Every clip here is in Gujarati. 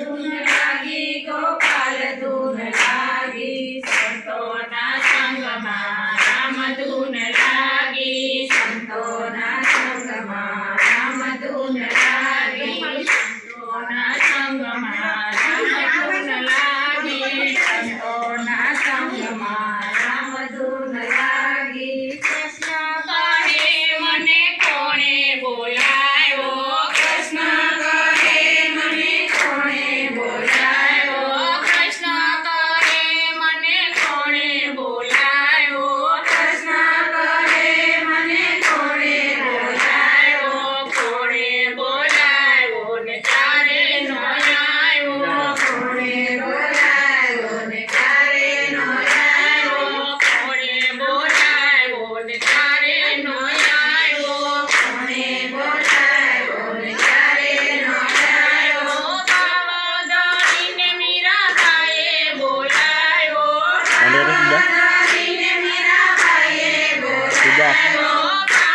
ધૂન લાગી ગોપાલ ધૂન લાગી સંતોના સંગમાં રામ ધૂન લાગી સંતોના સંગમાં રામ ધૂન લાગી સંતોના સંગમાં રામ ધૂન લાગી સંતોના સંગમાં રામ ધૂન લાગી કૃષ્ણ કહે મને કોણે બોલાયો કૃષ્ણ કહે મને કોણે બોલાયો કૃષ્ણ કહે મને કોણે બોલાયો કૃષ્ણ કહે મને કોણે બોલાયો કોણે બોલાયો ને તારે નો આવ્યો કોણે બોલાયો ને તારે નો આવ્યો કોણે બોલાયો ને તારે નો આવ્યો કોણે બોલાયો ને તારે નો આવ્યો બાવદરીને મીરાબાઈએ બોલાયો બાવદરીને મીરાબાઈએ બોલાયો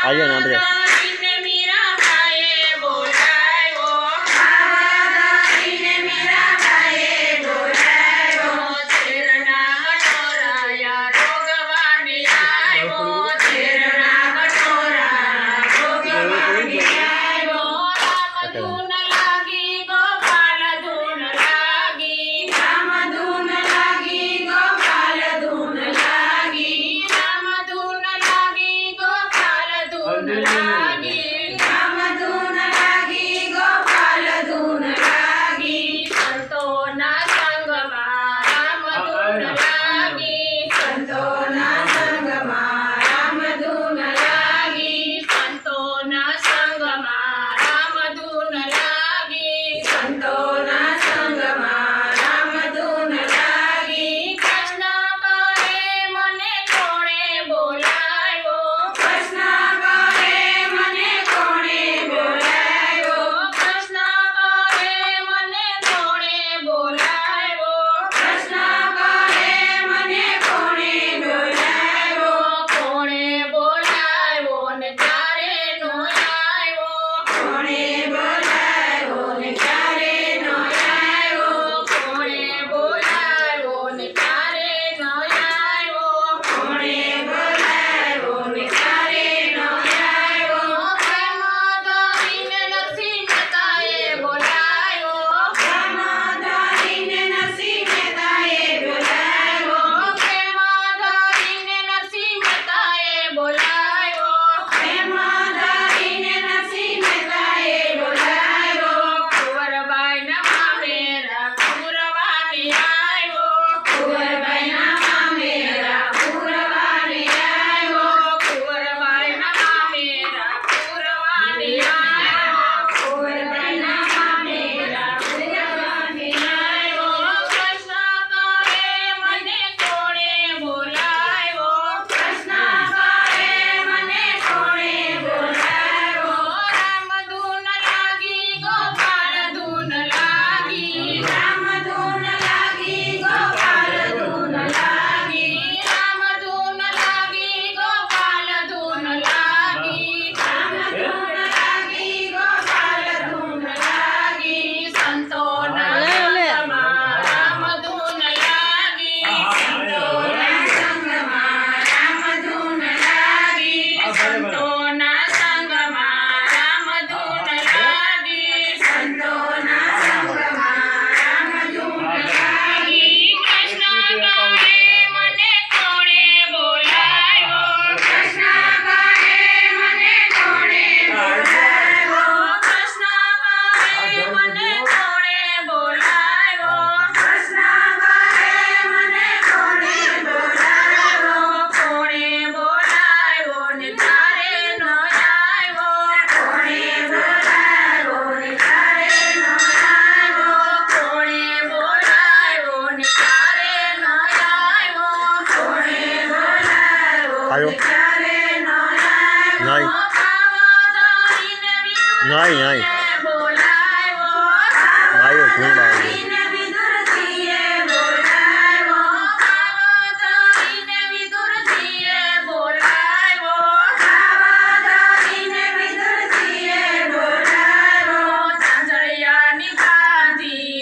आइए ना बजे બાવદરીને મીરાબાઈએ બોલાયો બાવદરીને મીરાબાઈએ બોલાયો તેરના વટોરાયા રોગવાણી આવ્યો તેરના વટોરાયા રોગવાણી આવ્યો રામ ધૂન લાગી ગોપાલ ધૂન લાગી રામ ધૂન લાગી ગોપાલ ધૂન લાગી રામ ધૂન લાગી ગોપાલ ધૂન લાગી રામ ધૂન લાગી ગોપાલ ધૂન લાગી સંતોના સંગમાં રામ ધૂન લાગી સંતોના સંગમાં રામ ધૂન લાગી સંતોના સંગમાં રામ ધૂન લાગી સંતોના સંગમાં રામ ધૂન લાગી કૃષ્ણ કહે મને કોણે બોલાયો કૃષ્ણ કહે મને કોણે બોલાયો કૃષ્ણ કહે મને કોણે બોલાયો કૃષ્ણ કહે મને કોણે બોલાયો કોણે બોલાયો ને તારે નો આવ્યો કોણે બોલાયો ને તારે નો આવ્યો કોણે બોલાયો ને તારે નો આવ્યો કોણે બોલાયો ને તારે નો આવ્યો પ્રેમોદરીને નરસિંહ મહેતાએ બોલાયો પ્રેમોદરીને નરસિંહ મહેતાએ બોલાયો પ્રેમોદરીને નરસિંહ મહેતાએ બોલાયો પ્રેમોદરીને નરસિંહ મહેતાએ બોલાયો કુંવરબાઈના મામેરા કુંવરવાની આવ્યો કુંવરબાઈના મામેરા કુંવરવાની આવ્યો કુંવરબાઈના મામેરા કુંવરવાની આવ્યો કુંવરબાઈના મામેરા કુંવરવાની આવ્યો કૃષ્ણ કહે મને કોણે બોલાયો કૃષ્ણ કહે મને કોણે બોલાયો રામ ધૂન લાગી ગોપાલ ધૂન લાગી રામ ધૂન લાગી ગોપાલ ધૂન લાગી રામ ધૂન લાગી ગોપાલ ધૂન લાગી રામ ધૂન લાગી ગોપાલ ધૂન લાગી સંતોના સંગમાં રામ ધૂન લાગી સંતોના સંગમાં રામ ધૂન લાગી સંતોના સંગમાં રામ ધૂન લાગી સંતોના સંગમાં રામ ધૂન લાગી કૃષ્ણ કહે મને કોણે બોલાયો કૃષ્ણ કહે મને કોણે બોલાયો કૃષ્ણ કહે મને કોણે બોલાયો કૃષ્ણ કહે મને કોણે બોલાયો કોણે બોલાયો ને તારે નો આવ્યો કોણે બોલાયો ને તારે નો આવ્યો કોણે બોલાયો ને તારે નો આવ્યો કોણે બોલાયો आयो ને તારે નો આવ્યો नहीं બાવદરીને नहीं नहीं વિદુરજીએ બોલાયો आयो ढूंढ आयो બાવદરીને વિદુરજીએ બોલાયો બાવદરીને વિદુરજીએ બોલાયો બાવદરીને વિદુરજીએ બોલાયો ચાંચળિયાની કાંધી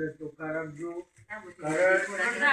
એટલે ચોખ્ખા રાખજો. કારણ